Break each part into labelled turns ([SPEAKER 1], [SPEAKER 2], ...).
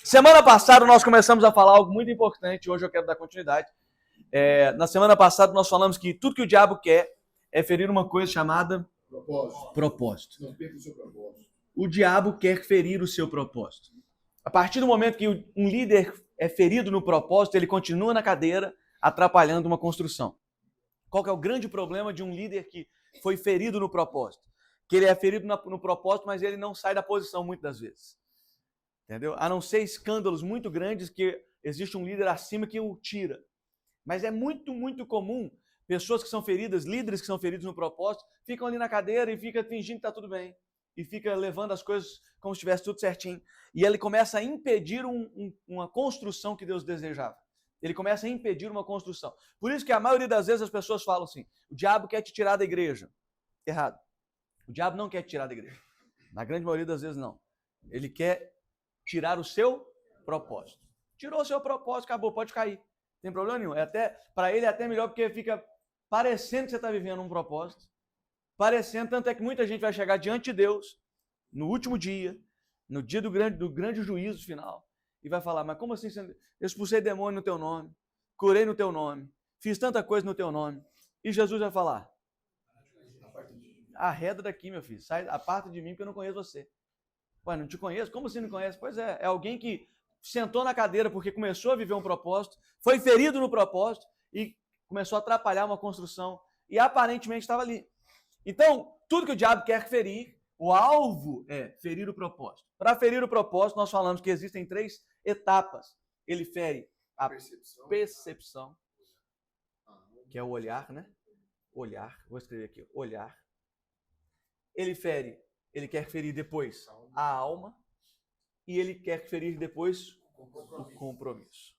[SPEAKER 1] Semana passada nós começamos a falar algo muito importante, hoje eu quero dar continuidade. Na semana passada nós falamos que tudo que o diabo quer é ferir uma coisa chamada propósito.
[SPEAKER 2] Não perca o seu propósito.
[SPEAKER 1] O diabo quer ferir o seu propósito. A partir do momento que um líder é ferido no propósito, ele continua na cadeira, atrapalhando uma construção. Qual que é o grande problema de um líder que foi ferido no propósito? Que ele é ferido no propósito, mas ele não sai da posição muitas das vezes. Entendeu? A não ser escândalos muito grandes que existe um líder acima que o tira. Mas é muito, muito comum pessoas que são feridas, líderes que são feridos no propósito, ficam ali na cadeira e ficam fingindo que está tudo bem. E fica levando as coisas como se estivesse tudo certinho. E ele começa a impedir uma construção que Deus desejava. Ele começa a impedir uma construção. Por isso que a maioria das vezes as pessoas falam assim, o diabo quer te tirar da igreja. Errado. O diabo não quer te tirar da igreja. Na grande maioria das vezes não. Ele quer tirar o seu propósito. Tirou o seu propósito, acabou, pode cair. Não tem problema nenhum. Para ele é até melhor porque fica parecendo que você está vivendo um propósito. Parecendo, tanto é que muita gente vai chegar diante de Deus no último dia, no dia do grande juízo final, e vai falar, mas como assim? Eu expulsei demônio no teu nome, curei no teu nome, fiz tanta coisa no teu nome. E Jesus vai falar, arreda daqui, meu filho, sai, aparta de mim porque eu não conheço você. Ué, não te conheço? Como assim não conhece? Pois é alguém que sentou na cadeira porque começou a viver um propósito, foi ferido no propósito e começou a atrapalhar uma construção e aparentemente estava ali. Então, tudo que o diabo quer ferir, o alvo é ferir o propósito. Para ferir o propósito, nós falamos que existem 3 etapas. Ele fere a percepção, que é o olhar, né? Olhar, vou escrever aqui, olhar. Ele quer ferir depois a alma e ele quer ferir depois o compromisso.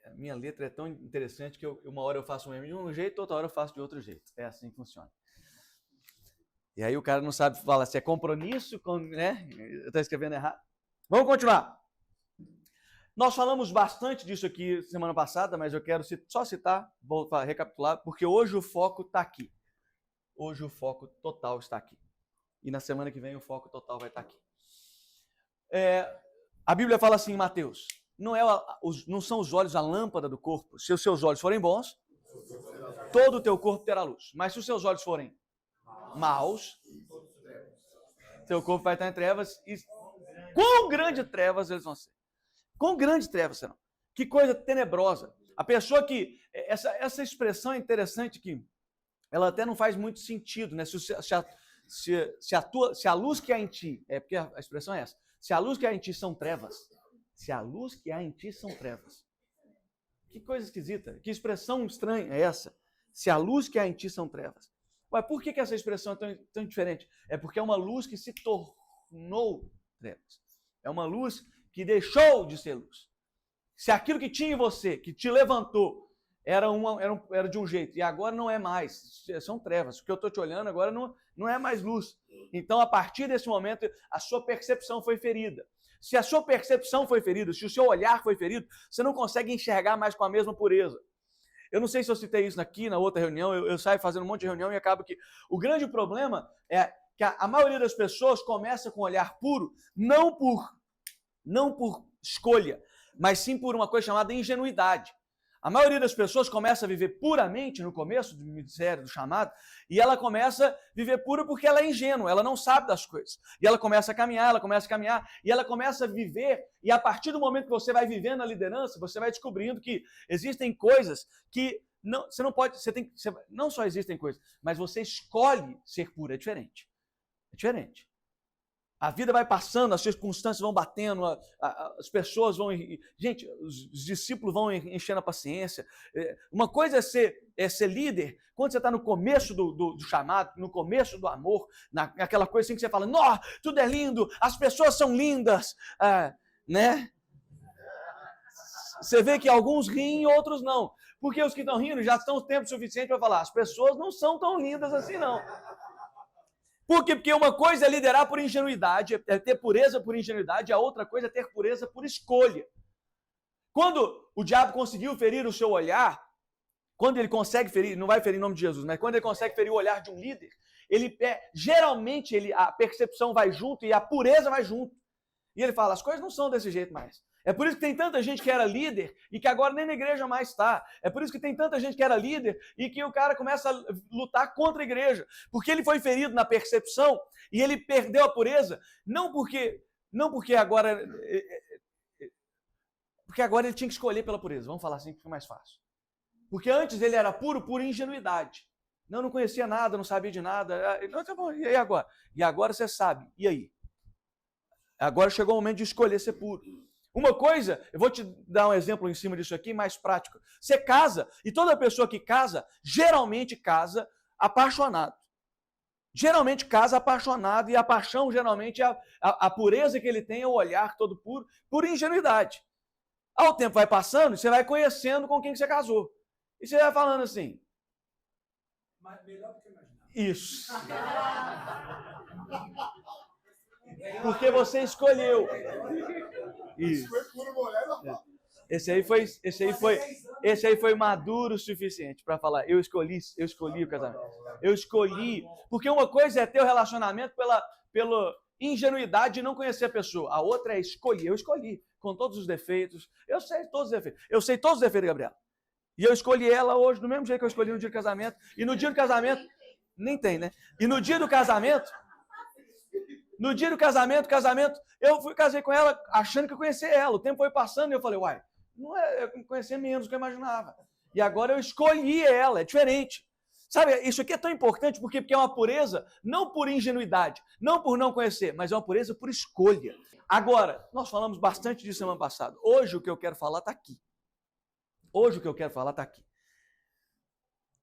[SPEAKER 1] A minha letra é tão interessante que uma hora eu faço de um jeito, outra hora eu faço de outro jeito. É assim que funciona. E aí o cara não sabe falar se é compromisso, né? Eu estou escrevendo errado. Vamos continuar. Nós falamos bastante disso aqui semana passada, mas eu quero só citar, vou recapitular, porque hoje o foco está aqui. Hoje o foco total está aqui. E na semana que vem o foco total vai estar aqui. A Bíblia fala assim em Mateus, não são os olhos a lâmpada do corpo. Se os seus olhos forem bons, todo o teu corpo terá luz. Mas se os seus olhos forem maus, teu corpo vai estar em trevas. E quão grandes trevas eles vão ser? Quão grandes trevas serão? Que coisa tenebrosa. A pessoa que... Essa expressão é interessante que ela até não faz muito sentido, né? Se a luz que há em ti... porque a expressão é essa. Se a luz que há em ti são trevas... Se a luz que há em ti são trevas. Que coisa esquisita. Que expressão estranha é essa? Se a luz que há em ti são trevas. Ué, por que essa expressão é tão diferente? É porque é uma luz que se tornou trevas. É uma luz que deixou de ser luz. Se aquilo que tinha em você, que te levantou, era de um jeito, e agora não é mais. São trevas. O que eu estou te olhando agora não é mais luz. Então, a partir desse momento, a sua percepção foi ferida. Se a sua percepção foi ferida, se o seu olhar foi ferido, você não consegue enxergar mais com a mesma pureza. Eu não sei se eu citei isso aqui na outra reunião, eu saio fazendo um monte de reunião e acabo que... O grande problema é que a maioria das pessoas começa com um olhar puro, não por escolha, mas sim por uma coisa chamada ingenuidade. A maioria das pessoas começa a viver puramente no começo do ministério, do chamado, e ela começa a viver pura porque ela é ingênua, ela não sabe das coisas. E ela começa a caminhar, e ela começa a viver, e a partir do momento que você vai vivendo a liderança, você vai descobrindo que existem coisas que você não pode, não só existem coisas, mas você escolhe ser pura, é diferente. É diferente. A vida vai passando, as circunstâncias vão batendo, as pessoas vão... Gente, os discípulos vão enchendo a paciência. Uma coisa é ser líder quando você está no começo do chamado, no começo do amor, naquela coisa assim que você fala, nó, tudo é lindo, as pessoas são lindas, né? Você vê que alguns riem e outros não. Porque os que estão rindo já estão tempo suficiente para falar, as pessoas não são tão lindas assim não. Por quê? Porque uma coisa é liderar por ingenuidade, é ter pureza por ingenuidade, a outra coisa é ter pureza por escolha. Quando o diabo conseguiu ferir o seu olhar, quando ele consegue ferir, não vai ferir em nome de Jesus, mas quando ele consegue ferir o olhar de um líder, geralmente a percepção vai junto e a pureza vai junto. E ele fala, as coisas não são desse jeito mais. É por isso que tem tanta gente que era líder e que agora nem na igreja mais está. É por isso que tem tanta gente que era líder e que o cara começa a lutar contra a igreja. Porque ele foi ferido na percepção e ele perdeu a pureza, não porque agora... Porque agora ele tinha que escolher pela pureza. Vamos falar assim que fica mais fácil. Porque antes ele era puro por ingenuidade. Não conhecia nada, não sabia de nada. Não, tá bom, e aí agora? E agora você sabe. E aí? Agora chegou o momento de escolher ser puro. Uma coisa, eu vou te dar um exemplo em cima disso aqui, mais prático. Você casa, e toda pessoa que casa, geralmente casa apaixonado. Geralmente casa apaixonado, e a paixão, geralmente, a pureza que ele tem é o olhar todo puro, por ingenuidade. Ao tempo vai passando, você vai conhecendo com quem você casou. E você vai falando assim...
[SPEAKER 2] Mas melhor do que imaginar.
[SPEAKER 1] Isso. Porque você escolheu. Isso. Esse aí foi maduro o suficiente para falar. Eu escolhi o casamento. Eu escolhi. Porque uma coisa é ter o relacionamento pela ingenuidade de não conhecer a pessoa. A outra é escolher. Eu escolhi, com todos os defeitos. Eu sei todos os defeitos. Eu sei todos os defeitos, Gabriela. E eu escolhi ela hoje do mesmo jeito que eu escolhi no dia do casamento. E no dia do casamento, nem tem, né? E no dia do casamento, eu casei com ela achando que eu conhecia ela. O tempo foi passando e eu falei, uai, não é, eu conhecia menos do que eu imaginava. E agora eu escolhi ela, é diferente. Sabe, isso aqui é tão importante porque é uma pureza, não por ingenuidade, não por não conhecer, mas é uma pureza por escolha. Agora, nós falamos bastante disso semana passada. Hoje o que eu quero falar está aqui.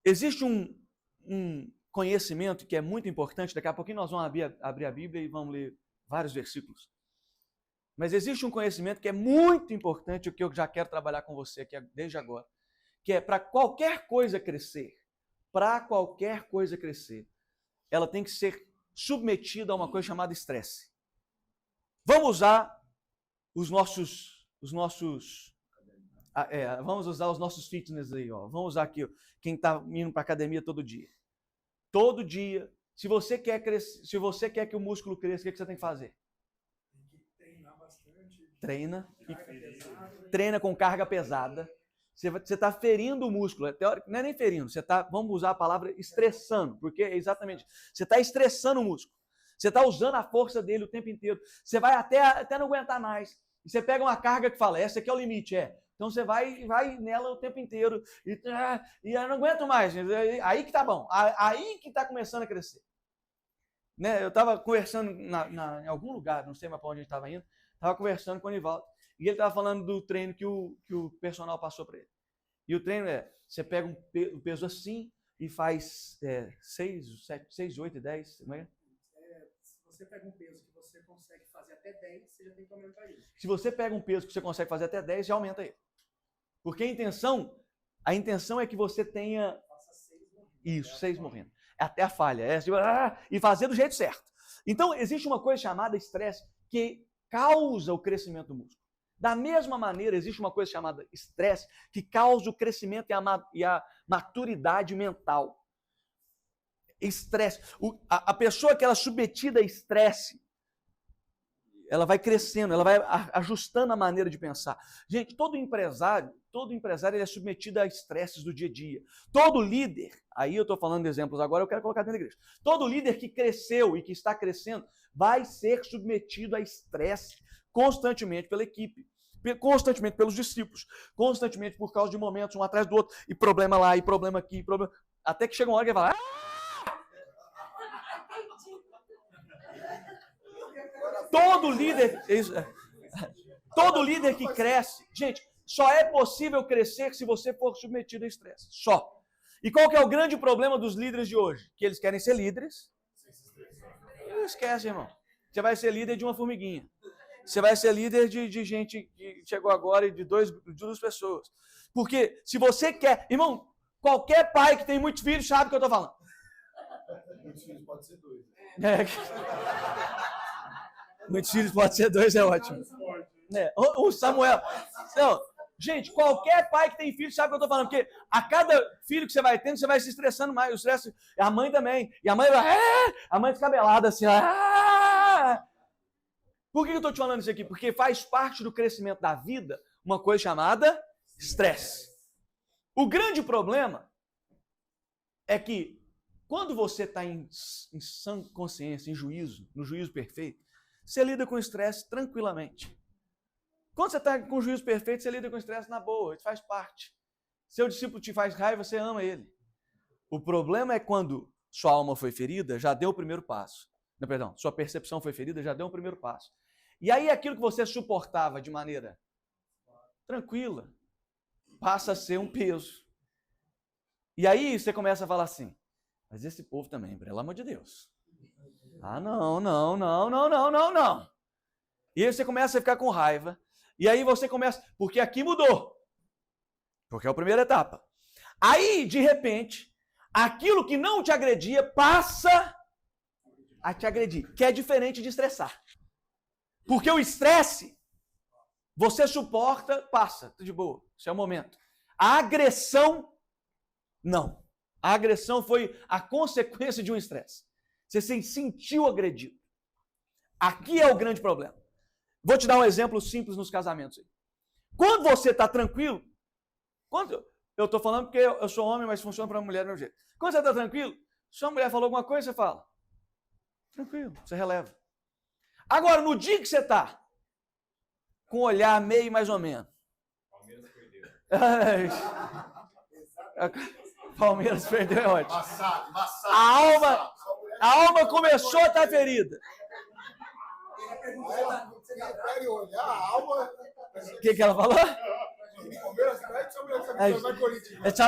[SPEAKER 1] Existe um conhecimento que é muito importante, daqui a pouquinho nós vamos abrir a Bíblia e vamos ler vários versículos. Mas existe um conhecimento que é muito importante, o que eu já quero trabalhar com você aqui desde agora, que é para qualquer coisa crescer, ela tem que ser submetida a uma coisa chamada estresse. Vamos usar os nossos fitness aí, ó. Vamos usar aqui, ó, quem está indo para a academia todo dia. Todo dia, se você quer crescer, se você quer que o músculo cresça, o que você tem que fazer?
[SPEAKER 2] Tem que treinar bastante.
[SPEAKER 1] Treina com carga pesada. Você está ferindo o músculo. Não é nem ferindo, você está, vamos usar a palavra estressando, porque é exatamente, você está estressando o músculo. Você está usando a força dele o tempo inteiro. Você vai até não aguentar mais. E você pega uma carga que fala, essa aqui é o limite, Então você vai nela o tempo inteiro e eu não aguento mais. Aí que tá bom, aí que tá começando a crescer. Né? Eu estava conversando em algum lugar, não sei mais para onde a gente estava indo, estava conversando com o Nivaldo e ele estava falando do treino que o personal passou para ele. E o treino você pega um peso assim e faz 6, 8 e 10, não é?
[SPEAKER 2] Se você pega um peso que você consegue fazer até 10, você já tem que aumentar ele.
[SPEAKER 1] Se você pega um peso que você consegue fazer até 10, já aumenta ele. Porque a intenção é que você tenha...
[SPEAKER 2] Faça 6 morrendo.
[SPEAKER 1] Isso, 6 morrendo. Até a falha. E fazer do jeito certo. Então, existe uma coisa chamada estresse que causa o crescimento do músculo. Da mesma maneira, existe uma coisa chamada estresse que causa o crescimento e a maturidade mental. Estresse. A pessoa que ela é submetida a estresse, ela vai crescendo, ela vai ajustando a maneira de pensar. Gente, todo empresário ele é submetido a estresses do dia a dia. Todo líder, aí eu estou falando de exemplos agora, eu quero colocar dentro da igreja. Todo líder que cresceu e que está crescendo vai ser submetido a estresse constantemente pela equipe, constantemente pelos discípulos, constantemente por causa de momentos um atrás do outro, e problema lá, e problema aqui, problema... Até que chega uma hora que ele fala... Todo líder que cresce, gente, só é possível crescer se você for submetido a estresse. Só. E qual que é o grande problema dos líderes de hoje? Que eles querem ser líderes. Não esquece, irmão. Você vai ser líder de uma formiguinha. Você vai ser líder de gente que chegou agora e de duas pessoas. Porque se você quer... Irmão, qualquer pai que tem muitos filhos sabe o que eu estou falando.
[SPEAKER 3] Muitos filhos pode ser 2.
[SPEAKER 1] Muitos filhos pode ser 2, é ótimo. O Samuel. Não, Gente, qualquer pai que tem filho sabe o que eu estou falando, porque a cada filho que você vai tendo, você vai se estressando mais. O estresse, a mãe também. E a mãe vai, a mãe descabelada assim, Por que eu estou te falando isso aqui? Porque faz parte do crescimento da vida uma coisa chamada estresse. O grande problema é que quando você está em sã consciência, em juízo, no juízo perfeito, você lida com estresse tranquilamente. Quando você está com o juízo perfeito, você lida com estresse na boa, isso faz parte. Seu discípulo te faz raiva, você ama ele. O problema é quando sua alma foi ferida, já deu o primeiro passo. Não, perdão, sua percepção foi ferida, já deu o primeiro passo. E aí aquilo que você suportava de maneira tranquila, passa a ser um peso. E aí você começa a falar assim, mas esse povo também, pelo amor de Deus. Ah, não. E aí você começa a ficar com raiva. E aí você começa, porque aqui mudou. Porque é a primeira etapa. Aí, de repente, aquilo que não te agredia passa a te agredir, que é diferente de estressar. Porque o estresse, você suporta, passa, de boa, esse é o momento. A agressão, não. A agressão foi a consequência de um estresse. Você se sentiu agredido. Aqui é o grande problema. Vou te dar um exemplo simples nos casamentos. Quando você está tranquilo, eu estou falando porque eu sou homem, mas funciona para mulher do meu jeito. Quando você está tranquilo, sua mulher falou alguma coisa, você fala. Tranquilo, você releva. Agora, no dia que você está com o olhar meio mais ou menos. Palmeiras perdeu. Palmeiras perdeu, é ótimo. A alma começou a estar ferida. O que ela falou?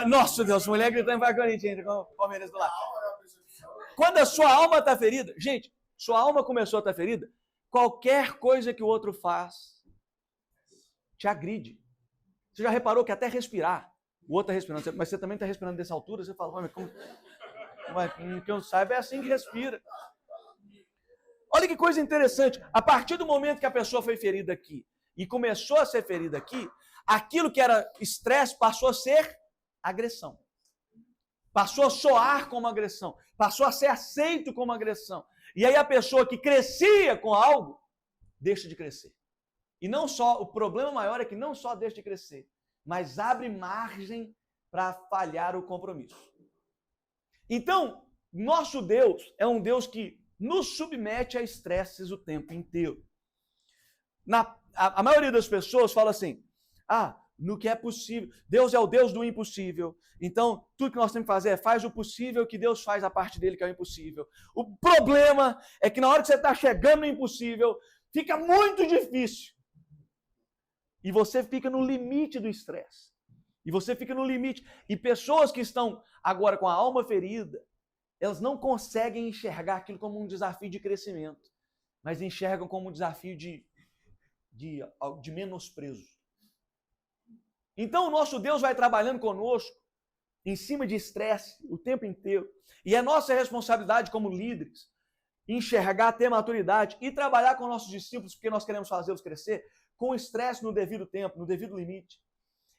[SPEAKER 1] Nossa Deus, mulher gritando vai Corinthians, com o Palmeiras do lado. Quando a sua alma está ferida, gente, sua alma começou a estar ferida, qualquer coisa que o outro faz te agride. Você já reparou que até respirar, o outro está respirando, mas você também está respirando dessa altura, você fala, mas como que eu saiba é assim que respira. Olha que coisa interessante, a partir do momento que a pessoa foi ferida aqui e começou a ser ferida aqui, aquilo que era estresse passou a ser agressão. Passou a soar como agressão, passou a ser aceito como agressão. E aí a pessoa que crescia com algo, deixa de crescer. E não só, o problema maior é que não só deixa de crescer, mas abre margem para falhar o compromisso. Então, nosso Deus é um Deus que nos submete a estresses o tempo inteiro. A maioria das pessoas fala assim, no que é possível, Deus é o Deus do impossível, então tudo que nós temos que fazer é faz o possível que Deus faz a parte dele que é o impossível. O problema é que na hora que você está chegando no impossível, fica muito difícil. E você fica no limite do estresse. E você fica no limite. E pessoas que estão agora com a alma ferida, elas não conseguem enxergar aquilo como um desafio de crescimento, mas enxergam como um desafio de menosprezo. Então o nosso Deus vai trabalhando conosco em cima de estresse o tempo inteiro. E é nossa responsabilidade como líderes enxergar, ter maturidade e trabalhar com nossos discípulos, porque nós queremos fazê-los crescer, com estresse no devido tempo, no devido limite.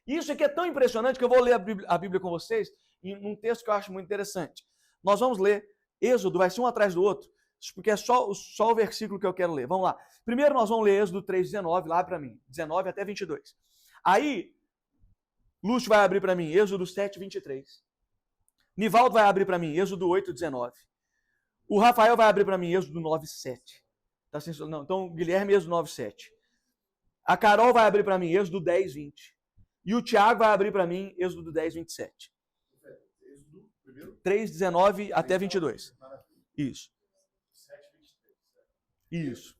[SPEAKER 1] Isso aqui é tão impressionante que eu vou ler a Bíblia com vocês em um texto que eu acho muito interessante. Nós vamos ler Êxodo, vai ser um atrás do outro, porque é só o versículo que eu quero ler. Vamos lá. Primeiro nós vamos ler Êxodo 3:19, lá para mim, 19 até 22. Aí, Lúcio vai abrir para mim Êxodo 7:23. Nivaldo vai abrir para mim Êxodo 8:19. O Rafael vai abrir para mim Êxodo 9:7. Tá sem... Não, então Guilherme Êxodo 9:7. A Carol vai abrir para mim Êxodo 10:20. E o Tiago vai abrir para mim Êxodo 10:27. 3:19 até 22. Isso. Isso.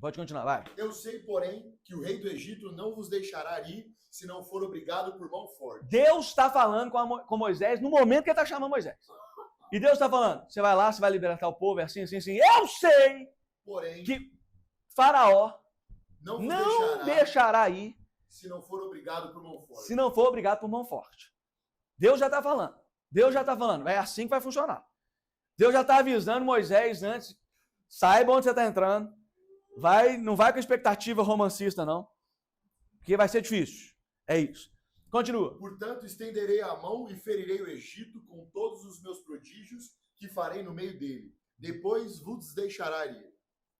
[SPEAKER 1] Pode continuar, vai.
[SPEAKER 3] Eu sei, porém, que o rei do Egito não vos deixará ir se não for obrigado por mão forte.
[SPEAKER 1] Deus está falando com Moisés no momento que ele está chamando Moisés. E Deus está falando, você vai lá, você vai libertar o povo, é assim, assim, assim. Eu sei, porém, que Faraó não deixará ir
[SPEAKER 3] se não for obrigado por mão forte.
[SPEAKER 1] Se não for obrigado por mão forte. Deus já está falando. Deus já está falando. É assim que vai funcionar. Deus já está avisando Moisés antes. Saiba onde você está entrando. Não vai com expectativa romancista, não. Porque vai ser difícil. É isso. Continua.
[SPEAKER 3] Portanto, estenderei a mão e ferirei o Egito com todos os meus prodígios que farei no meio dele. Depois vos deixará ir.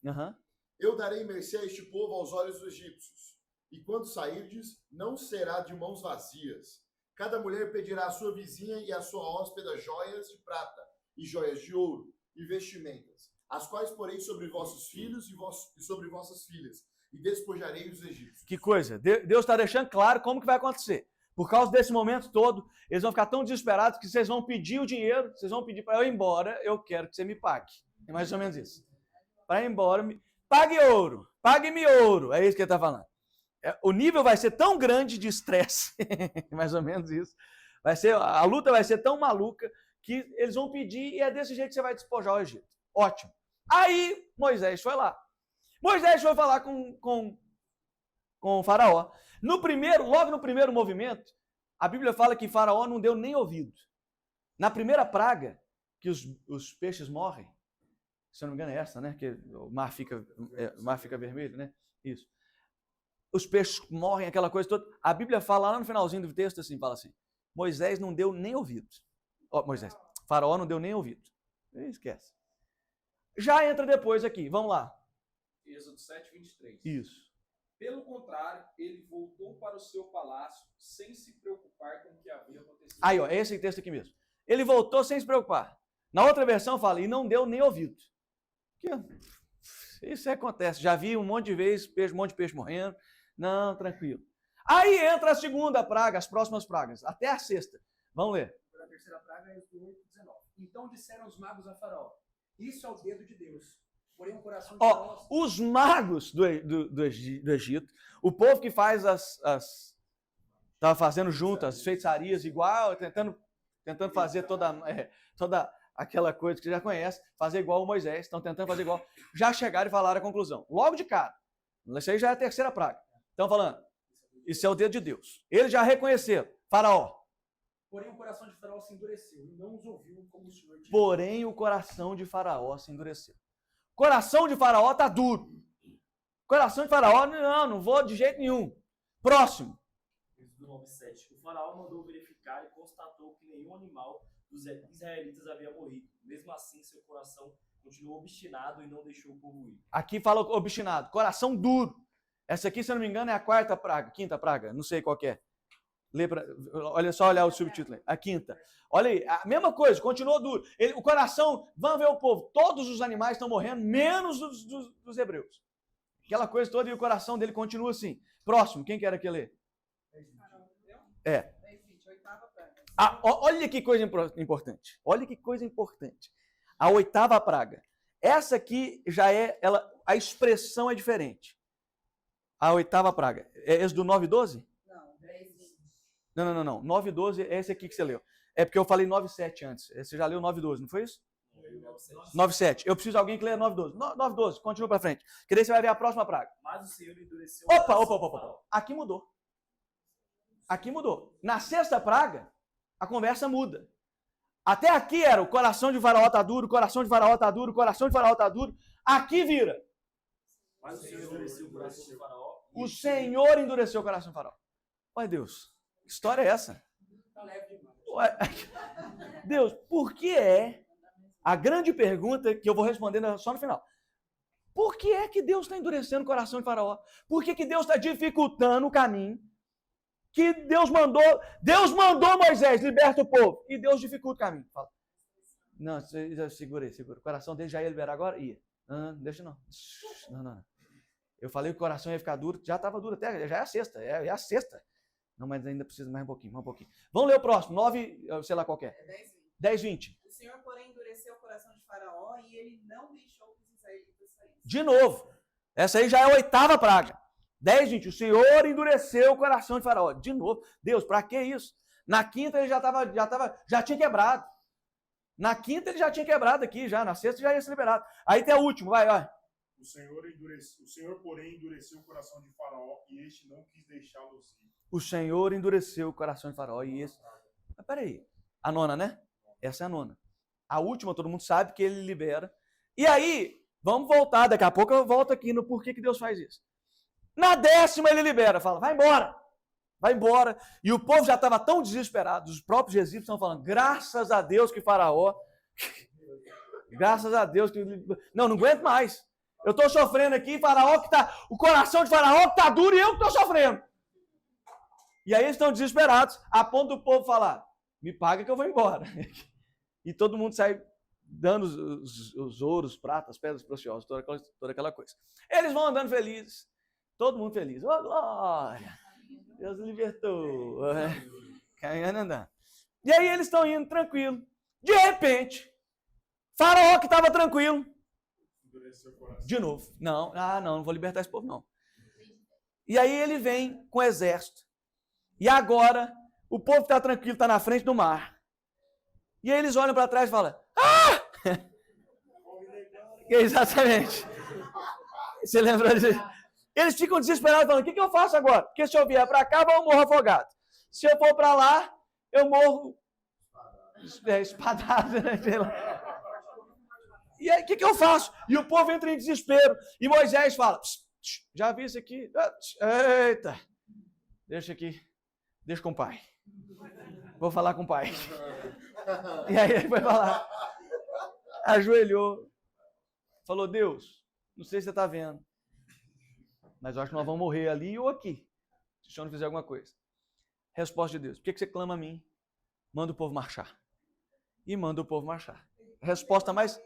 [SPEAKER 1] Uhum.
[SPEAKER 3] Eu darei mercê a este povo aos olhos dos egípcios. E quando sairdes, não será de mãos vazias. Cada mulher pedirá à sua vizinha e à sua hóspeda joias de prata, e joias de ouro, e vestimentas, as quais porei sobre vossos filhos e sobre vossas filhas, e despojarei os egípcios.
[SPEAKER 1] Que coisa. Deus está deixando claro como que vai acontecer. Por causa desse momento todo, eles vão ficar tão desesperados que vocês vão pedir o dinheiro, vocês vão pedir para eu ir embora, eu quero que você me pague. É mais ou menos isso. Para ir embora, pague ouro, pague-me ouro. É isso que ele está falando. O nível vai ser tão grande de estresse, mais ou menos isso. A luta vai ser tão maluca que eles vão pedir e é desse jeito que você vai despojar o Egito. Ótimo. Aí Moisés foi lá. Moisés foi falar com o faraó. Logo no primeiro movimento, a Bíblia fala que faraó não deu nem ouvido. Na primeira praga, que os peixes morrem, se eu não me engano é essa, né? Que o mar fica vermelho, né? Isso. Os peixes morrem, aquela coisa toda. A Bíblia fala lá no finalzinho do texto assim, fala assim, Moisés não deu nem ouvido. Faraó não deu nem ouvido. Esquece. Já entra depois aqui, vamos lá.
[SPEAKER 4] Êxodo 7:23.
[SPEAKER 1] Isso.
[SPEAKER 4] Pelo contrário, ele voltou para o seu palácio sem se preocupar com o que havia acontecido.
[SPEAKER 1] Aí, ó, é esse texto aqui mesmo. Ele voltou sem se preocupar. Na outra versão fala, e não deu nem ouvido. Isso acontece. Já vi um monte de vezes, um monte de peixe morrendo. Não, tranquilo. Aí entra a segunda praga, as próximas pragas, até a sexta. Vamos ler.
[SPEAKER 2] A terceira praga é do 8:19. Então disseram os magos a Faraó: isso é o dedo de Deus. Porém, o coração de Faraó...
[SPEAKER 1] Os magos do Egito, o povo que faz estava fazendo junto as feitiçarias igual, tentando fazer toda aquela coisa que você já conhece, fazer igual o Moisés, estão tentando fazer igual, já chegaram e falaram a conclusão. Logo de cara. Isso aí já é a terceira praga. Estão falando, isso é o dedo de Deus. Eles já reconheceram, Faraó.
[SPEAKER 2] Porém, o coração de Faraó se endureceu e não os ouviu como o Senhor tinha.
[SPEAKER 1] Porém, o coração de Faraó se endureceu. Coração de Faraó está duro. Coração de Faraó, não vou de jeito nenhum. Próximo.
[SPEAKER 5] Do 9:7. O faraó mandou verificar e constatou que nenhum animal dos israelitas havia morrido. Mesmo assim, seu coração continuou obstinado e não deixou o povo ir.
[SPEAKER 1] Aqui fala obstinado, coração duro. Essa aqui, se eu não me engano, é a quarta praga, quinta praga, não sei qual que é. Olha o subtítulo aí, a quinta. Olha aí, a mesma coisa, continuou duro. O coração, vamos ver o povo, todos os animais estão morrendo, menos dos hebreus. Aquela coisa toda e o coração dele continua assim. Próximo, quem quer aqui ler? Olha que coisa importante. Olha que coisa importante. A oitava praga. Essa aqui já é, a expressão é diferente. A oitava praga. É esse do 9:12? Não. 9:12 é esse aqui que você leu. É porque eu falei 9:7 antes. Você já leu 9:12, não foi isso? 9:7. Eu preciso de alguém que leia 9:12. 9:12, continua para frente. Que daí você vai ver a próxima praga.
[SPEAKER 5] Mas o Senhor endureceu...
[SPEAKER 1] Opa. Aqui mudou. Na sexta praga, a conversa muda. Até aqui era o coração de Faraó tá duro, coração de Faraó tá duro, coração de Faraó tá duro. Aqui vira.
[SPEAKER 5] Mas o Senhor endureceu o coração de Faraó.
[SPEAKER 1] O Senhor endureceu o coração de Faraó. Olha Deus, que história é essa? Deus, por que é a grande pergunta que eu vou responder só no final? Por que é que Deus está endurecendo o coração de Faraó? Por que Deus está dificultando o caminho? Que Deus mandou Moisés, liberta o povo. E Deus dificulta o caminho. Fala. Não, segura. O coração dele já ia liberar agora? Ia. Não, deixa não. Não. Eu falei que o coração ia ficar duro, já estava duro até, já é a sexta. É a sexta. Não, mas ainda precisa mais um pouquinho. Vamos ler o próximo, 9, sei lá qual que é. 10:20.
[SPEAKER 6] O Senhor, porém, endureceu o coração de Faraó e ele não deixou que os israelitas saíssem.
[SPEAKER 1] De novo. Essa aí já é a oitava praga. 10:20. O Senhor endureceu o coração de Faraó. De novo. Deus, para que isso? Na quinta ele já tinha quebrado. Na quinta ele já tinha quebrado aqui, já. Na sexta já ia ser liberado. Aí tem o último, vai.
[SPEAKER 7] O Senhor, porém, endureceu o coração de Faraó e este não quis deixá-los ir.
[SPEAKER 1] O Senhor endureceu o coração de Faraó e este... Mas peraí. A nona, né? Essa é a nona. A última, todo mundo sabe que ele libera. E aí, vamos voltar. Daqui a pouco eu volto aqui no porquê que Deus faz isso. Na 10ª ele libera. Fala, vai embora. vai embora. E o povo já estava tão desesperado, os próprios egípcios estão falando, graças a Deus que Faraó, graças a Deus que... Não aguento mais. Eu estou sofrendo aqui, Faraó que tá, o coração de Faraó que está duro e eu que estou sofrendo. E aí eles estão desesperados, a ponto do povo falar, me paga que eu vou embora. E todo mundo sai dando os ouros, pratas, pedras preciosas, toda aquela coisa. Eles vão andando felizes, todo mundo feliz. Oh, glória! Deus libertou. Caminhando, andando. E aí eles estão indo tranquilo. De repente, Faraó que estava tranquilo, de novo. Não vou libertar esse povo, não. E aí ele vem com o exército. E agora, o povo está tranquilo, está na frente do mar. E aí eles olham para trás e falam, Exatamente. Você lembra disso? Eles ficam desesperados, falando, o que eu faço agora? Porque se eu vier para cá, eu morro afogado. Se eu for para lá, eu morro espadado. Né? E aí, o que eu faço? E o povo entra em desespero. E Moisés fala, já vi isso aqui? Eita, deixa aqui. Deixa com o pai. Vou falar com o pai. E aí ele foi falar. Ajoelhou. Falou, Deus, não sei se você está vendo, mas eu acho que nós vamos morrer ali ou aqui, se o senhor não fizer alguma coisa. Resposta de Deus, por que você clama a mim? Manda o povo marchar. E manda o povo marchar. Resposta mais...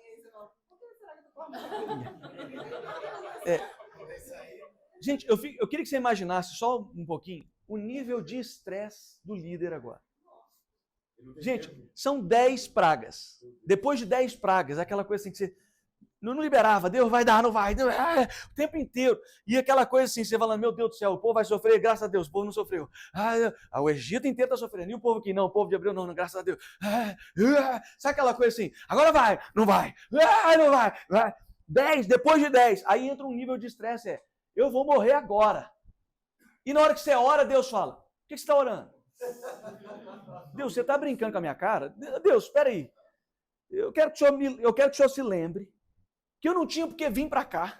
[SPEAKER 1] Gente, eu queria que você imaginasse só um pouquinho o nível de estresse do líder agora. Gente, são 10 pragas. Depois de 10 pragas, aquela coisa assim que você não liberava, Deus vai dar, não vai, Deus, o tempo inteiro. E aquela coisa assim, você falando, meu Deus do céu, o povo vai sofrer, graças a Deus, o povo não sofreu. O Egito inteiro está sofrendo, e o povo aqui não, o povo de Hebreu não, graças a Deus. Sabe aquela coisa assim, agora vai, não vai, não vai. 10, depois de 10, aí entra um nível de estresse, eu vou morrer agora. E na hora que você ora, Deus fala, o que você está orando? Deus, você está brincando com a minha cara? Deus, espera aí. Eu quero que o senhor se lembre que eu não tinha porque vir para cá.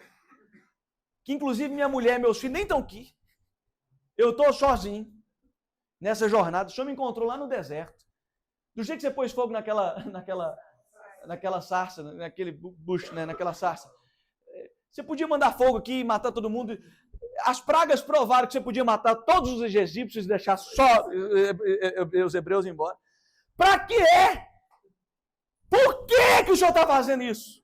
[SPEAKER 1] Que inclusive minha mulher e meus filhos nem estão aqui. Eu estou sozinho nessa jornada. O senhor me encontrou lá no deserto. Do jeito que você pôs fogo naquela sarça, naquele bucho, né, naquela sarça. Você podia mandar fogo aqui e matar todo mundo. As pragas provaram que você podia matar todos os egípcios e deixar só os hebreus embora. Para quê? Por que o senhor está fazendo isso?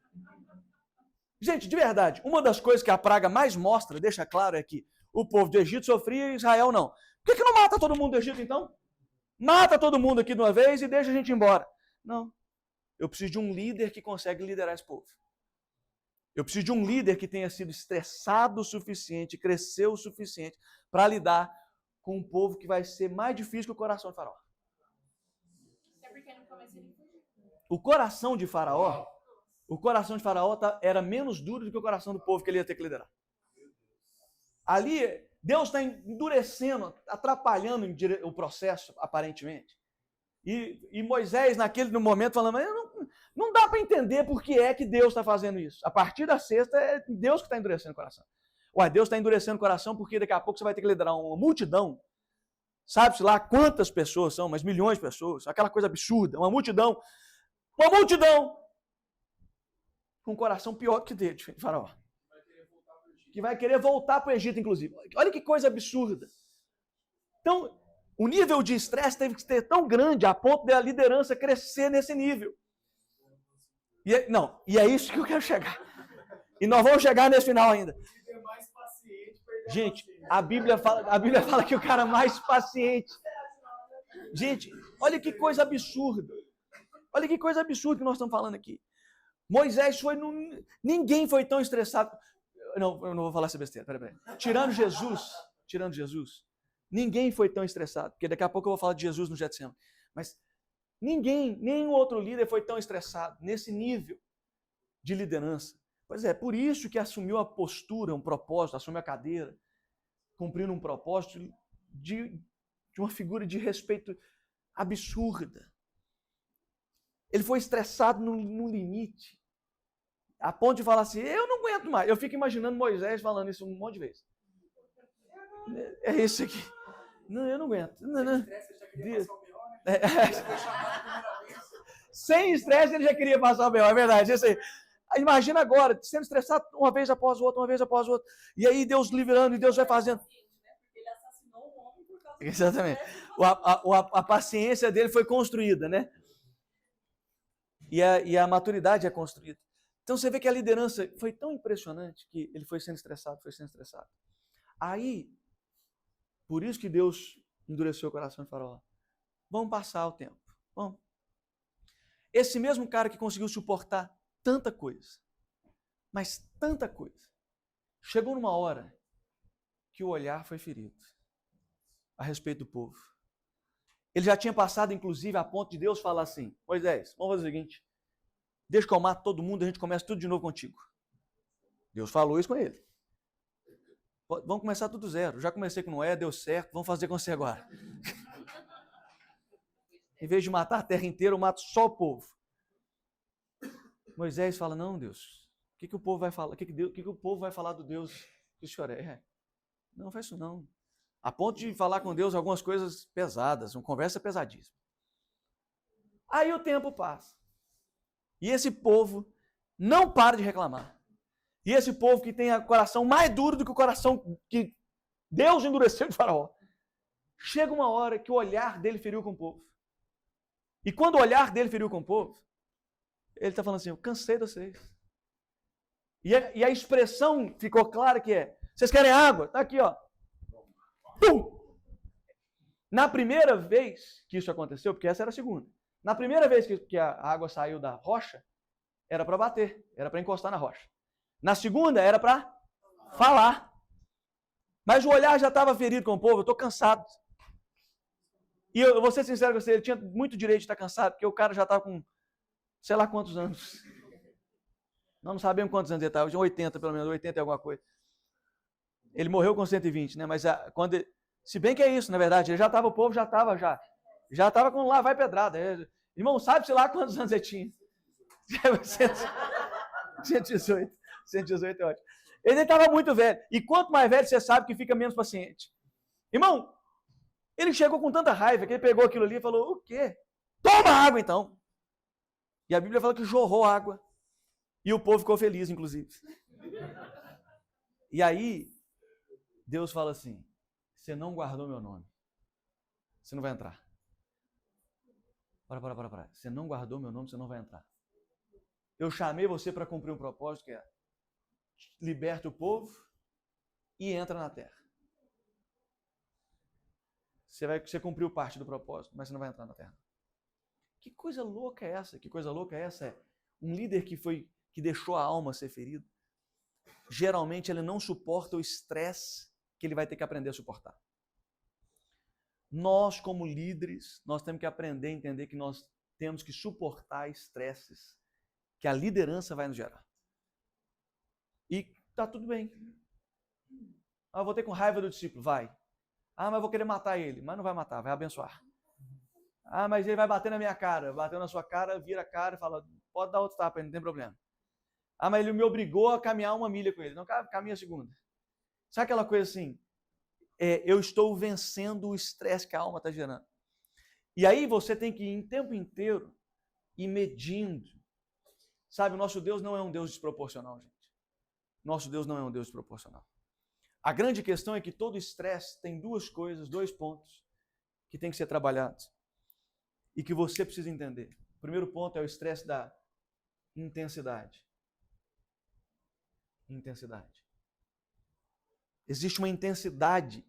[SPEAKER 1] Gente, de verdade, uma das coisas que a praga mais mostra, deixa claro, é que o povo do Egito sofria e Israel não. Por que não mata todo mundo do Egito, então? Mata todo mundo aqui de uma vez e deixa a gente ir embora. Não. Eu preciso de um líder que consegue liderar esse povo. Eu preciso de um líder que tenha sido estressado o suficiente, cresceu o suficiente para lidar com um povo que vai ser mais difícil que o coração de Faraó. O coração de Faraó era menos duro do que o coração do povo que ele ia ter que liderar. Ali, Deus está endurecendo, atrapalhando o processo, aparentemente. E Moisés, no momento, falando, não dá para entender por que é que Deus está fazendo isso. A partir da sexta, é Deus que está endurecendo o coração. Deus está endurecendo o coração porque daqui a pouco você vai ter que liderar uma multidão. Sabe-se lá quantas pessoas são, mas milhões de pessoas. Aquela coisa absurda, uma multidão com um coração pior do que dele, de Faraó. Que vai querer voltar para o Egito, inclusive. Olha que coisa absurda. Então, o nível de estresse teve que ser tão grande a ponto da liderança crescer nesse nível. E é isso que eu quero chegar. E nós vamos chegar nesse final ainda. Gente, a Bíblia fala que o cara mais paciente. Gente, olha que coisa absurda. Olha que coisa absurda que nós estamos falando aqui. Moisés ninguém foi tão estressado. Não, eu não vou falar essa besteira. Peraí. Tirando Jesus, ninguém foi tão estressado. Porque daqui a pouco eu vou falar de Jesus no Getsemane. Mas nenhum outro líder foi tão estressado nesse nível de liderança. Pois é, por isso que assumiu a postura, um propósito, assumiu a cadeira, cumprindo um propósito de uma figura de respeito absurda. Ele foi estressado no limite, a ponto de falar assim, eu não aguento mais. Eu fico imaginando Moisés falando isso um monte de vezes. É isso aqui. Não, eu não aguento. Não,
[SPEAKER 2] Sem
[SPEAKER 1] não.
[SPEAKER 2] estresse, ele já queria
[SPEAKER 1] Deus.
[SPEAKER 2] passar o melhor, né?
[SPEAKER 1] É.
[SPEAKER 2] Ele foi chamado a primeira vez.
[SPEAKER 1] Sem estresse, ele já queria passar o B.O., é verdade. Isso aí. Imagina agora, sendo estressado uma vez após outra, uma vez após outra. E aí Deus livrando, e Deus vai fazendo.
[SPEAKER 6] Porque ele assassinou um homem por causa
[SPEAKER 1] Exatamente.
[SPEAKER 6] do
[SPEAKER 1] A paciência dele foi construída, né? E a maturidade é construída. Então você vê que a liderança foi tão impressionante que ele foi sendo estressado, foi sendo estressado. Aí, por isso que Deus endureceu o coração de Faraó. Vamos passar o tempo. Vamos. Esse mesmo cara que conseguiu suportar tanta coisa, mas tanta coisa, chegou numa hora que o olhar foi ferido a respeito do povo. Ele já tinha passado, inclusive, a ponto de Deus falar assim: Moisés, vamos fazer o seguinte, deixa que eu mato todo mundo e a gente começa tudo de novo contigo. Deus falou isso com ele. Vamos começar tudo zero. Já comecei com Noé, deu certo, vamos fazer com você agora. Em vez de matar a terra inteira, eu mato só o povo. Moisés fala: não, Deus, o que o povo vai falar? O que o povo vai falar do Deus que o Senhor é? Não faz isso não. A ponto de falar com Deus algumas coisas pesadas, uma conversa pesadíssima. Aí o tempo passa. E esse povo não para de reclamar. E esse povo que tem o coração mais duro do que o coração que Deus endureceu de Faraó. Chega uma hora que o olhar dele feriu com o povo. E quando o olhar dele feriu com o povo, ele está falando assim: eu cansei de vocês. E a expressão ficou clara que é: vocês querem água? Está aqui, ó. Pum! Na primeira vez que isso aconteceu, porque essa era a segunda, na primeira vez que a água saiu da rocha, era para bater, era para encostar na rocha. Na segunda, era para falar. Mas o olhar já estava ferido com o povo, eu estou cansado. E eu vou ser sincero com você, ele tinha muito direito de estar cansado, porque o cara já estava com sei lá quantos anos. Nós não sabemos quantos anos ele estava, tinha 80 pelo menos, 80 e alguma coisa. Ele morreu com 120, né? Mas quando ele, se bem que é isso, na verdade, ele já estava, o povo já estava com lá vai pedrada. Irmão, sabe-se lá quantos anos ele tinha? 118 é ótimo. Ele estava muito velho. E quanto mais velho, você sabe que fica menos paciente. Irmão, ele chegou com tanta raiva que ele pegou aquilo ali e falou: o quê? Toma água então. E a Bíblia fala que jorrou água. E o povo ficou feliz, inclusive. E aí, Deus fala assim: você não guardou meu nome. Você não vai entrar. Para. Você não guardou meu nome, você não vai entrar. Eu chamei você para cumprir um propósito que é: liberta o povo e entra na terra. Você cumpriu parte do propósito, mas você não vai entrar na terra. Que coisa louca é essa? Que coisa louca é essa? É um líder que deixou a alma ser ferida. Geralmente ele não suporta o estresse que ele vai ter que aprender a suportar. Nós, como líderes, nós temos que aprender a entender que nós temos que suportar estresses que a liderança vai nos gerar. E tá tudo bem. Eu vou ter com raiva do discípulo, vai. Mas eu vou querer matar ele. Mas não vai matar, vai abençoar. Mas ele vai bater na minha cara. Bateu na sua cara, vira a cara e fala: pode dar outro tapa aí, não tem problema. Mas ele me obrigou a caminhar 1 milha com ele. Não, caminha a segunda. Sabe aquela coisa assim? Eu estou vencendo o estresse que a alma está gerando. E aí você tem que ir em tempo inteiro ir medindo. Sabe, o nosso Deus não é um Deus desproporcional, gente. Nosso Deus não é um Deus desproporcional. A grande questão é que todo estresse tem 2 coisas, 2 pontos que tem que ser trabalhados e que você precisa entender. O primeiro ponto é o estresse da intensidade. Intensidade. Existe uma intensidade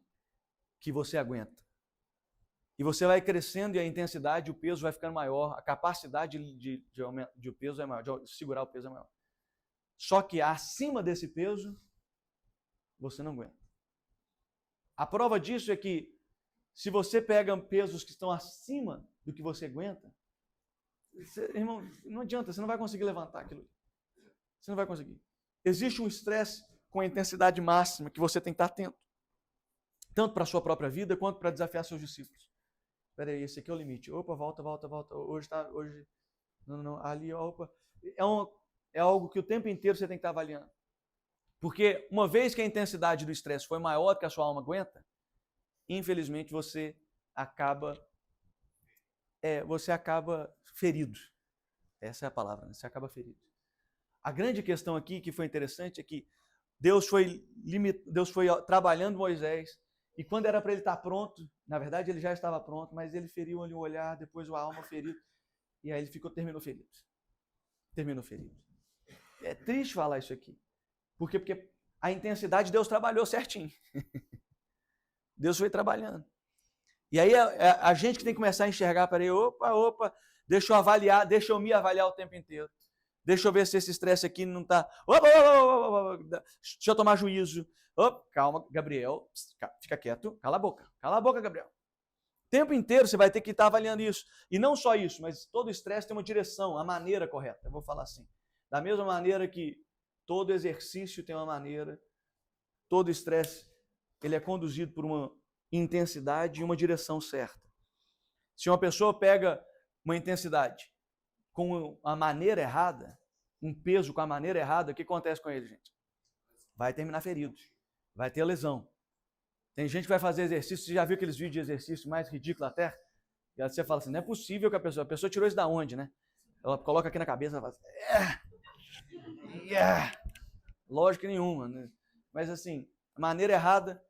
[SPEAKER 1] que você aguenta. E você vai crescendo e a intensidade, o peso vai ficando maior, a capacidade de o peso é maior, de segurar o peso é maior. Só que acima desse peso, você não aguenta. A prova disso é que se você pega pesos que estão acima do que você aguenta, irmão, não adianta, você não vai conseguir levantar aquilo. Você não vai conseguir. Existe um estresse com a intensidade máxima que você tem que estar atento. Tanto para a sua própria vida, quanto para desafiar seus discípulos. Espera aí, esse aqui é o limite. Opa, volta. Hoje, não, ali, opa. É algo que o tempo inteiro você tem que estar avaliando. Porque uma vez que a intensidade do estresse foi maior do que a sua alma aguenta, infelizmente você acaba ferido. Essa é a palavra, né? Você acaba ferido. A grande questão aqui, que foi interessante, é que Deus foi trabalhando Moisés, e quando era para ele estar pronto, na verdade ele já estava pronto, mas ele feriu ali o olhar, depois a alma ferido, e aí ele terminou ferido. Terminou ferido. É triste falar isso aqui. Por quê? Porque a intensidade Deus trabalhou certinho. Deus foi trabalhando. E aí a gente que tem que começar a enxergar, peraí, opa, deixa eu avaliar, deixa eu me avaliar o tempo inteiro. Deixa eu ver se esse estresse aqui não está... Deixa eu tomar juízo. Calma, Gabriel, fica quieto, cala a boca, Gabriel. O tempo inteiro você vai ter que estar avaliando isso. E não só isso, mas todo estresse tem uma direção, a maneira correta. Eu vou falar assim. Da mesma maneira que todo exercício tem uma maneira, todo estresse ele é conduzido por uma intensidade e uma direção certa. Se uma pessoa pega uma intensidade com a maneira errada, um peso com a maneira errada, o que acontece com ele, gente? Vai terminar ferido, vai ter lesão. Tem gente que vai fazer exercício, você já viu aqueles vídeos de exercício mais ridículos da Terra? E aí você fala assim, não é possível que a pessoa tirou isso da onde, né? Ela coloca aqui na cabeça e fala assim, lógico nenhuma, né? Mas assim, maneira errada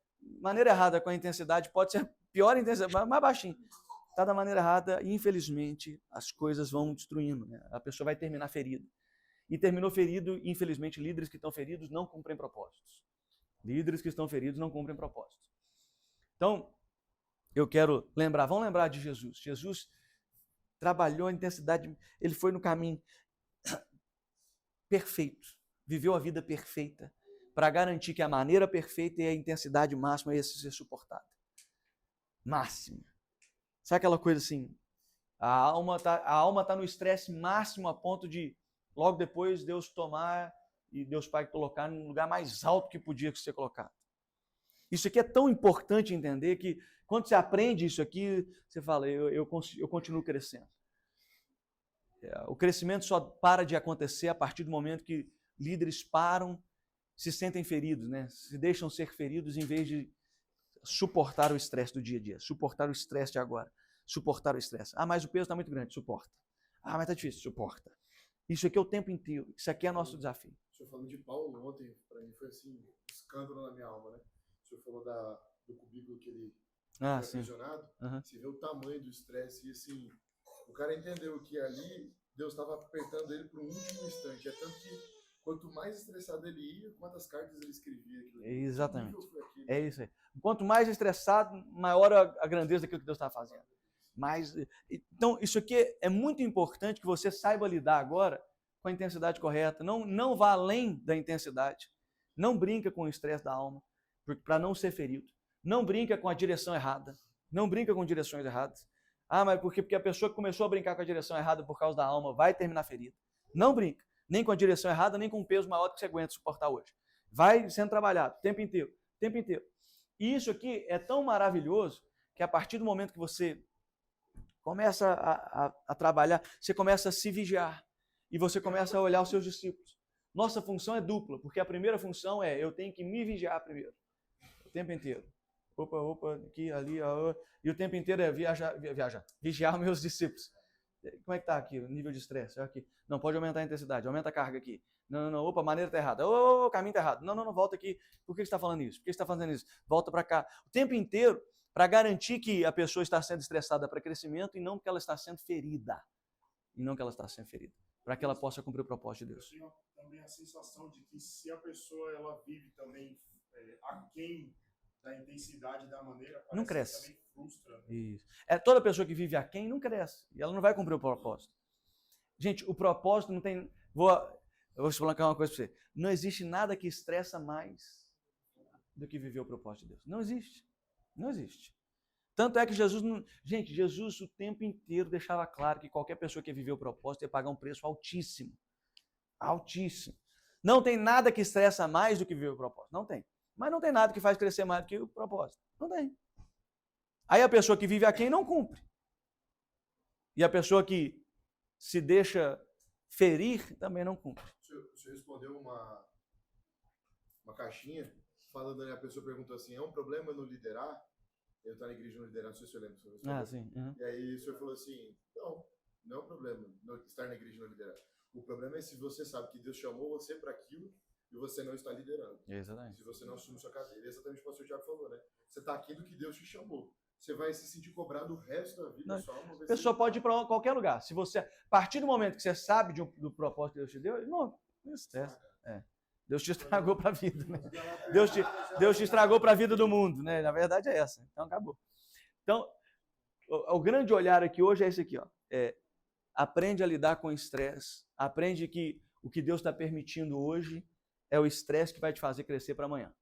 [SPEAKER 1] com a intensidade pode ser pior intensidade, mais baixinho. Está da maneira errada, e infelizmente as coisas vão destruindo, né? A pessoa vai terminar ferida. E terminou ferido, infelizmente, líderes que estão feridos não cumprem propósitos. Líderes que estão feridos não cumprem propósitos. Então, eu quero lembrar, vamos lembrar de Jesus. Jesus trabalhou a intensidade, ele foi no caminho perfeito, viveu a vida perfeita, para garantir que a maneira perfeita e a intensidade máxima ia ser suportada. Máxima. Sabe aquela coisa assim, a alma tá no estresse máximo a ponto de, logo depois, Deus tomar e Deus Pai colocar no lugar mais alto que podia ser colocado. Isso aqui é tão importante entender que, quando você aprende isso aqui, você fala, eu continuo crescendo. O crescimento só para de acontecer a partir do momento que líderes param, se sentem feridos, né? Se deixam ser feridos em vez de suportar o estresse do dia a dia, suportar o estresse de agora, suportar o estresse. Ah, mas o peso está muito grande, suporta. Ah, mas está difícil, suporta. Isso aqui é o tempo inteiro, isso aqui é nosso desafio.
[SPEAKER 3] O senhor falando de Paulo ontem, para mim foi assim, um escândalo na minha alma, né? O senhor falou do cubículo que ele foi aprisionado, você vê o tamanho do estresse e assim, o cara entendeu que ali Deus estava apertando ele por um último instante, é tanto que quanto mais estressado ele ia, quantas cartas ele escrevia.
[SPEAKER 1] Exatamente. É isso aí. Quanto mais estressado, maior a grandeza daquilo que Deus está fazendo. Então, isso aqui é muito importante que você saiba lidar agora com a intensidade correta. Não vá além da intensidade. Não brinca com o estresse da alma, para não ser ferido. Não brinca com a direção errada. Não brinca com direções erradas. Ah, mas porque a pessoa que começou a brincar com a direção errada por causa da alma vai terminar ferida. Não brinca. Nem com a direção errada, nem com um peso maior do que você aguenta suportar hoje. Vai sendo trabalhado o tempo inteiro, o tempo inteiro. E isso aqui é tão maravilhoso que a partir do momento que você começa a trabalhar, você começa a se vigiar e você começa a olhar os seus discípulos. Nossa função é dupla, porque a primeira função é eu tenho que me vigiar primeiro, o tempo inteiro. Opa, aqui, ali, e o tempo inteiro é vigiar meus discípulos. Como é que está aqui o nível de estresse? Aqui. Não, pode aumentar a intensidade, aumenta a carga aqui. Não, opa, a maneira está errada. O caminho está errado. Não, volta aqui. Por que você está falando isso? Por que você está fazendo isso? Volta para cá. O tempo inteiro para garantir que a pessoa está sendo estressada para crescimento e não que ela está sendo ferida. Para que ela possa cumprir o propósito de Deus.
[SPEAKER 7] Eu tenho também a sensação de que se a pessoa ela vive também aquém da intensidade da maneira,
[SPEAKER 1] não cresce.
[SPEAKER 7] Também frustra. Né?
[SPEAKER 1] Isso. Toda pessoa que vive aquém não cresce. E ela não vai cumprir o propósito. Gente, o propósito não tem... Eu vou explicar uma coisa para você. Não existe nada que estressa mais do que viver o propósito de Deus. Não existe. Não existe. Tanto é que Jesus o tempo inteiro deixava claro que qualquer pessoa que viver o propósito ia pagar um preço altíssimo. Altíssimo. Não tem nada que estressa mais do que viver o propósito. Não tem. Mas não tem nada que faz crescer mais do que o propósito. Não tem. Aí a pessoa que vive aquém não cumpre. E a pessoa que se deixa ferir também não cumpre.
[SPEAKER 3] O senhor respondeu uma caixinha, falando, a pessoa perguntou assim, é um problema no liderar? Eu estava na igreja não liderar, não sei se você lembra.
[SPEAKER 1] Ah, sim. Uhum.
[SPEAKER 3] E aí o senhor falou assim, não é um problema estar na igreja não liderar. O problema é se você sabe que Deus chamou você para aquilo e você não está liderando.
[SPEAKER 1] Exatamente.
[SPEAKER 3] Se você não assume sua cadeira. É exatamente o que o pastor Thiago falou, né? Você está aqui do que Deus te chamou. Você vai se sentir cobrado o resto da vida.
[SPEAKER 1] A pessoa pode ir para qualquer lugar. Se você, a partir do momento que você sabe do propósito que Deus te deu, não estressa. Deus te estragou para a vida. Né? Deus te estragou para a vida do mundo. Né? Na verdade é essa. Então acabou. Então, o grande olhar aqui hoje é esse aqui. Ó. Aprende a lidar com o estresse. Aprende que o que Deus está permitindo hoje é o estresse que vai te fazer crescer para amanhã.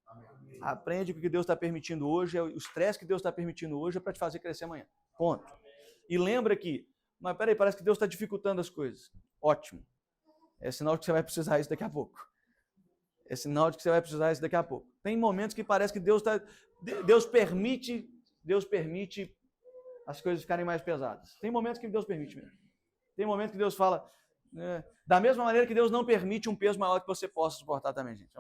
[SPEAKER 1] Aprende que o que Deus está permitindo hoje, o estresse que Deus está permitindo hoje é para te fazer crescer amanhã. Ponto. E lembra que, mas peraí, parece que Deus está dificultando as coisas. Ótimo. É sinal de que você vai precisar isso daqui a pouco. É sinal de que você vai precisar isso daqui a pouco. Tem momentos que parece que Deus permite as coisas ficarem mais pesadas. Tem momentos que Deus permite mesmo. Tem momentos que Deus fala, da mesma maneira que Deus não permite um peso maior que você possa suportar também, gente.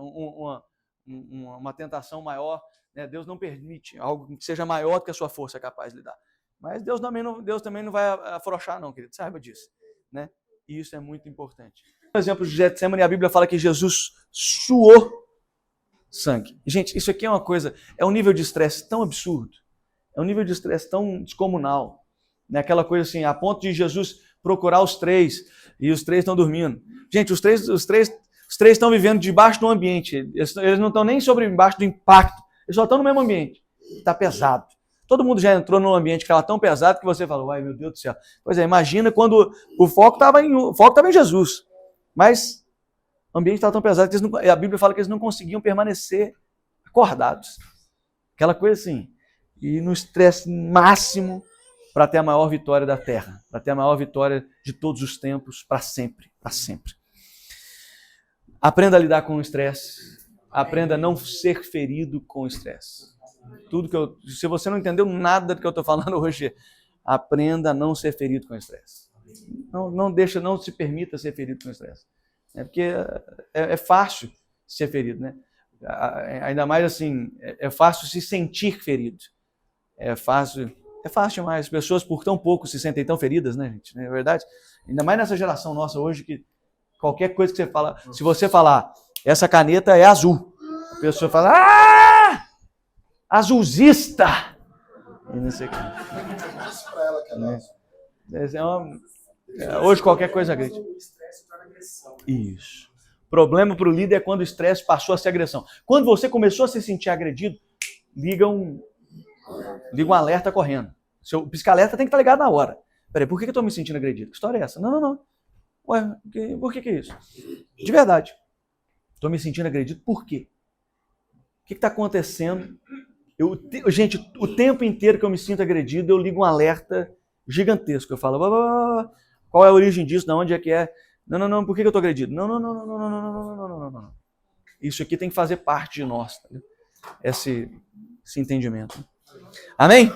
[SPEAKER 1] Uma tentação maior, né? Deus não permite algo que seja maior do que a sua força é capaz de lidar. Mas Deus também não vai afrouxar, não, querido. Saiba disso. Né? E isso é muito importante. Por exemplo, de Getsemane, a Bíblia fala que Jesus suou sangue. Gente, isso aqui é uma coisa, é um nível de estresse tão absurdo, é um nível de estresse tão descomunal, né? Aquela coisa assim, a ponto de Jesus procurar os três, e os três estão dormindo. Gente, os três estão vivendo debaixo do ambiente, eles não estão nem embaixo do impacto, eles só estão no mesmo ambiente. Está pesado. Todo mundo já entrou num ambiente que estava tão pesado que você falou, ai meu Deus do céu. Pois é, imagina quando o foco estava em Jesus, mas o ambiente estava tão pesado que a Bíblia fala que eles não conseguiam permanecer acordados. Aquela coisa assim, e no estresse máximo para ter a maior vitória da terra, para ter a maior vitória de todos os tempos, para sempre, para sempre. Aprenda a lidar com o estresse, aprenda a não ser ferido com o estresse. Se você não entendeu nada do que eu estou falando hoje, aprenda a não ser ferido com o estresse. Não se permita ser ferido com o estresse. Porque é fácil ser ferido, né? Ainda mais assim, é fácil se sentir ferido. É fácil demais. As pessoas por tão pouco se sentem tão feridas, né, gente? Não é verdade? Ainda mais nessa geração nossa hoje, que qualquer coisa que você fala, se você falar, essa caneta é azul, a pessoa fala, azulzista! E não sei o que. Hoje qualquer coisa grita. Isso. O problema para o líder é quando o estresse passou a ser agressão. Quando você começou a se sentir agredido, liga um alerta correndo. Seu pisca-alerta tem que estar ligado na hora. Peraí, por que eu estou me sentindo agredido? Que história é essa? Não. Ué, por que é isso? De verdade. Estou me sentindo agredido. Por quê? O que está acontecendo? Gente, o tempo inteiro que eu me sinto agredido, eu ligo um alerta gigantesco. Eu falo, qual é a origem disso? De onde é que é? Não, por que eu estou agredido? Não. Isso aqui tem que fazer parte de nós. Tá? Esse entendimento. Amém?